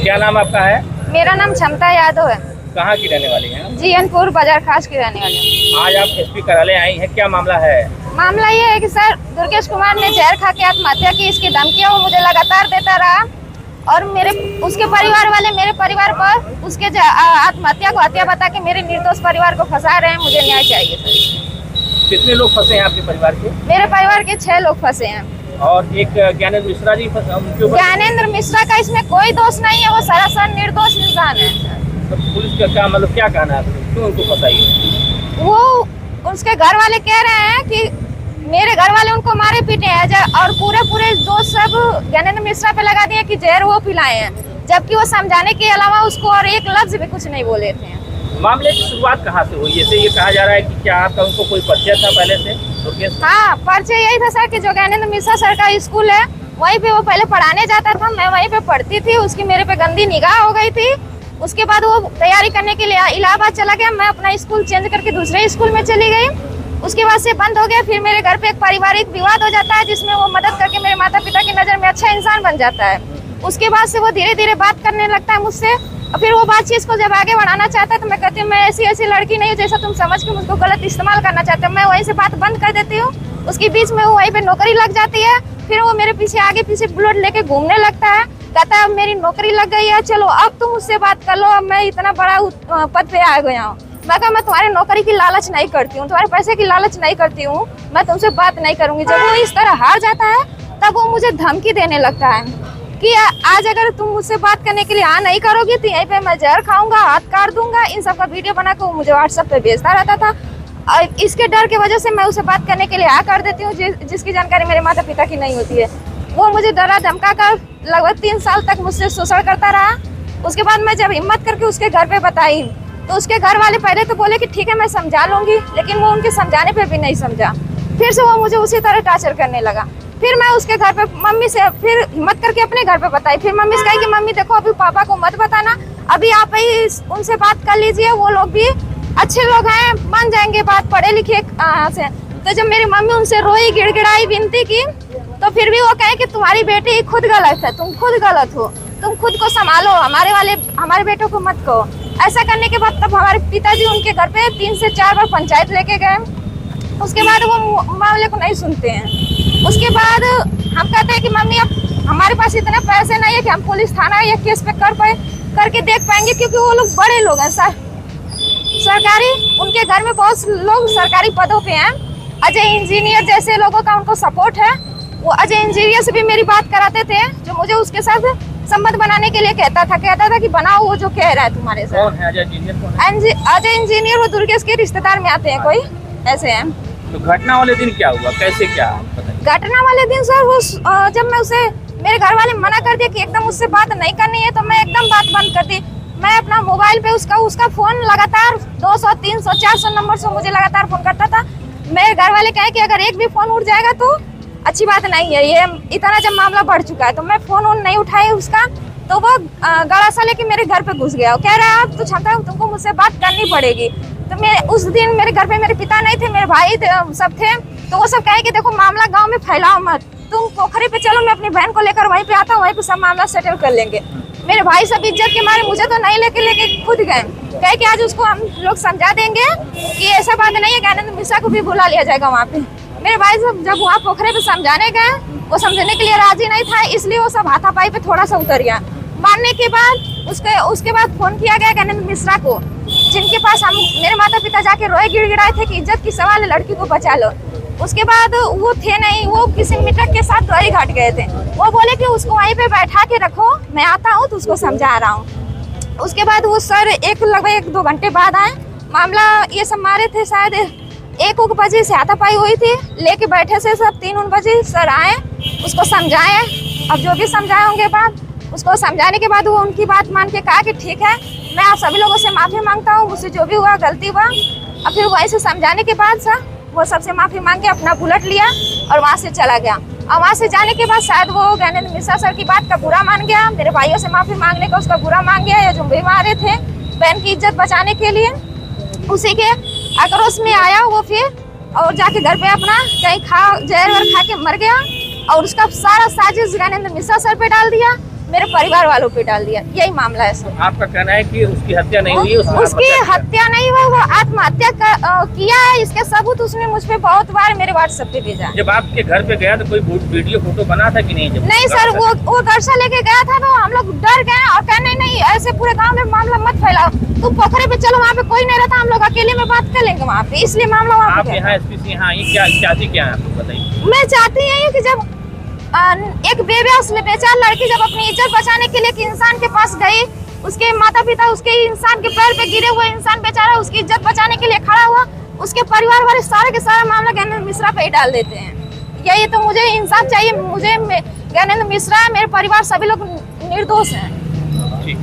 क्या नाम आपका है? मेरा नाम क्षमता यादव है। कहाँ की रहने वाली हैं? जीएनपुर बाजार खास की रहने वाली हूँ। आज आप एसपी कार्यालय आई हैं, क्या मामला है? मामला ये है कि सर दुर्गेश कुमार ने जहर खा के आत्महत्या की, इसकी धमकियाँ वो मुझे लगातार देता रहा और उसके परिवार वाले मेरे परिवार पर उसके आत्महत्या को हत्या बता के मेरे निर्दोष परिवार को फंसा रहे हैं। मुझे न्याय चाहिए सर। कितने लोग फंसे हैं आपके परिवार के? मेरे परिवार के 6 लोग फंसे हैं और एक ज्ञानेंद्र मिश्रा जी फंसे। ज्ञानेंद्र मिश्रा का इसमें कोई दोष नहीं है, वो सरासर निर्दोष इंसान है। तो पुलिस का क्या मतलब क्या कहना है, क्यों उनको फंसाई? वो उसके घर वाले कह रहे हैं कि मेरे घर वाले उनको मारे पीटे हैं और पूरे दोष सब ज्ञानेंद्र मिश्रा पे लगा दिए कि जहर वो पिलाए हैं, जबकि वो समझाने के अलावा उसको और एक लफ्ज भी कुछ नहीं बोले थे। मामले की शुरुआत कहाँ से हुई? जैसे ये कहा जा रहा है कि क्या आपका उनको कोई परिचय था पहले से? हाँ, परिचय यही था सर कि जो ज्ञानेंद्र मिश्रा सर का स्कूल है वहीं पे वो पहले पढ़ाने जाता था, मैं वहीं पे पढ़ती थी, उसकी मेरे पे गंदी निगाह हो गई थी। उसके बाद वो तैयारी करने के लिए इलाहाबाद चला गया, मैं अपना स्कूल चेंज करके दूसरे स्कूल में चली गई। उसके बाद से बंद हो गया। फिर मेरे घर पे एक पारिवारिक विवाद हो जाता है जिसमें वो मदद करके मेरे माता पिता की नज़र में अच्छा इंसान बन जाता है। उसके बाद से वो धीरे धीरे बात करने लगता है मुझसे और फिर वो बातचीत को जब आगे बढ़ाना चाहता है तो मैं कहती हूँ मैं ऐसी लड़की नहीं हूँ जैसा तुम समझ के मुझको गलत इस्तेमाल करना चाहते हो। मैं वहीं से बात बंद कर देती हूँ। उसके बीच में वो वहीं पे नौकरी लग जाती है। फिर वो मेरे पीछे आगे पीछे बुलेट लेके घूमने लगता है, कहता है अब मेरी नौकरी लग गई है, चलो अब तुम मुझसे बात कर लो, अब मैं इतना बड़ा पद पे आ गया हूँ। मैं कहा मैं तुम्हारी नौकरी की लालच नहीं करती हूँ, तुम्हारे पैसे की लालच नहीं करती हूँ, मैं तुमसे बात नहीं करूंगी। जब वो इस तरह हार जाता है तब वो मुझे धमकी देने लगता है कि आज अगर तुम मुझसे बात करने के लिए हाँ नहीं करोगी तो यहीं पे मैं जहर खाऊंगा, हाथ काट दूंगा। इन सब का वीडियो बना कर वो मुझे व्हाट्सएप पे भेजता रहता था और इसके डर की वजह से मैं उसे बात करने के लिए हाँ कर देती हूँ, जिसकी जानकारी मेरे माता पिता की नहीं होती है। वो मुझे डरा धमका कर लगभग 3 साल तक मुझसे शोषण करता रहा। उसके बाद मैं जब हिम्मत करके उसके घर पे बताई तो उसके घर वाले पहले तो बोले कि ठीक है मैं समझा लूंगी, लेकिन वो उनके समझाने पे भी नहीं समझा। फिर से वो मुझे उसी तरह टॉर्चर करने लगा। फिर मैं उसके घर पे मम्मी से फिर हिम्मत करके अपने घर पे बताई। फिर मम्मी से कही कि मम्मी देखो अभी पापा को मत बताना, अभी आप ही उनसे बात कर लीजिए, वो लोग भी अच्छे लोग हैं, मान जाएंगे बात, पढ़े लिखे से। तो जब मेरी मम्मी उनसे रोई गिड़गिड़ाई विनती की तो फिर भी वो कहे कि तुम्हारी बेटी खुद गलत है, तुम खुद गलत हो, तुम खुद को संभालो, हमारे बेटों को मत कहो। ऐसा करने के बाद तब हमारे पिताजी उनके घर पे 3 से 4 बार पंचायत लेके गए। उसके बाद वो मामले को नहीं सुनते हैं। उसके बाद हम कहते हैं कि मम्मी अब हमारे पास इतने पैसे नहीं है कि हम पुलिस थाना या केस पे करके देख पाएंगे, क्योंकि वो लोग बड़े लोग हैं सरकारी, उनके घर में बहुत लोग सरकारी पदों पे हैं। अजय इंजीनियर जैसे लोगों का उनको सपोर्ट है। वो अजय इंजीनियर से भी मेरी बात कराते थे, जो मुझे उसके साथ संबंध बनाने के लिए कहता था कि बनाओ वो जो कह रहा है तुम्हारे साथ। कौन है अजय इंजीनियर? अजय इंजीनियर वो दुर्गेश के रिश्तेदार में आते हैं, कोई ऐसे हैं। तो घटना वाले दिन क्या हुआ, कैसे क्या? घटना वाले दिन सर वो जब मैं उसे मेरे घर वाले मना कर दिया कि एकदम उससे बात नहीं करनी है, तो मैं एकदम बात बंद कर दी। मैं अपना मोबाइल पे उसका फोन लगातार 200, 300, 400 नंबर से मुझे लगातार फोन करता था। मेरे घर वाले कहे कि अगर एक भी फोन उठ जाएगा तो अच्छी बात नहीं है। ये इतना जब मामला बढ़ चुका है तो मैं फोन नहीं उठाई उसका, तो वो गड़ासा लेके मेरे घर पे घुस गया। वो कह रहा है अब तो क्षमता है, तुमको मुझसे बात करनी पड़ेगी। तो मैं उस दिन मेरे घर पे मेरे पिता नहीं थे, मेरे भाई सब थे। तो वो सब कहे कि देखो मामला गांव में फैलाओ मत, तुम पोखरी पे चलो, मैं अपनी बहन को लेकर वहीं पे आता हूँ, वहीं पे सब मामला सेटल कर लेंगे। मेरे भाई सब इज्जत के मारे मुझे तो नहीं लेके खुद गए, कहे कि आज उसको हम लोग समझा देंगे कि ऐसा बात नहीं है, ज्ञानेंद्र मिश्रा को भी बुला लिया जाएगा वहाँ पे। मेरे भाई सब जब वहाँ पोखरे पे समझाने गए, वो समझने के लिए राजी नहीं था, इसलिए वो सब हाथापाई पे थोड़ा सा उतर गया। मानने के बाद उसके बाद फोन किया गया ज्ञानेंद्र मिश्रा को, जिनके पास हम मेरे माता पिता जाके रोए गिड़गिड़ाए थे कि इज्जत की सवाल है, लड़की को बचा लो। उसके बाद वो थे नहीं, वो किसी मित्र के साथ द्वारी घाट गए थे। वो बोले कि उसको वहीं पे बैठा के रखो, मैं आता हूँ तो उसको समझा रहा हूँ। उसके बाद वो सर लगभग 1-2 घंटे बाद आए। मामला ये सब मारे थे शायद 1 बजे से हाथापाई हुई थी, लेके बैठे से सब 3 बजे सर आए, उसको समझाए। अब जो भी समझाए होंगे बात, उसको समझाने के बाद वो उनकी बात मान के कहा कि ठीक है, मैं आप सभी लोगों से माफ़ी मांगता हूँ, मुझसे जो भी हुआ गलती हुआ। और फिर वैसे समझाने के बाद सर वो सबसे माफ़ी मांग के अपना बुलेट लिया और वहाँ से चला गया। और वहाँ से जाने के बाद शायद वो ज्ञानेंद्र मिश्रा सर की बात का बुरा मान गया, मेरे भाइयों से माफ़ी मांगने का उसका बुरा मान गया, या जो भी मारे थे बहन की इज्जत बचाने के लिए, उसी के आक्रोश में आया वो फिर और जाके घर पे अपना कहीं जहर खा के मर गया। और उसका सारा साजिश ज्ञानेंद्र मिश्रा सर पे डाल दिया मेरे परिवार वालों पे डाल दिया। यही मामला है सर। आपका कहना है कि उसकी हत्या नहीं हुई, उसकी हत्या नहीं हुई, वो आत्महत्या किया है। इसके सबूत उसने मुझ पे बहुत बार मेरे व्हाट्सएप पे भेजा। जब आपके घर पे गया तो कोई वीडियो फोटो बना था कि नहीं? जब नहीं सर, वो गर्सा लेके गया था तो हम लोग डर गए और कहने नहीं ऐसे पूरे गांव में मामला मत फैलाओ, तुम पोखरे पे चलो, वहाँ पे कोई नहीं रहता, हम लोग अकेले में बात कर लेंगे वहाँ पे, इसलिए मामला वहाँ आप पे। यहाँ एसपी से यहाँ आई, क्या चाहती क्या है आप लोग बताइए? मैं चाहती हूँ कि जब एक बेचार लड़की जब अपनी इज्जत बचाने के लिए एक इंसान के पास गई, उसके माता पिता उसके इंसान के पैर पे गिरे हुए इंसान बेचारा उसकी इज्जत बचाने के लिए खड़ा हुआ, उसके परिवार वाले सारे के सारा मामला ज्ञानेंद्र मिश्रा पे ही डाल देते हैं। यही तो मुझे इंसाफ चाहिए। मुझे ज्ञानेंद्र मिश्रा, मेरे परिवार सभी लोग निर्दोष हैं। ठीक।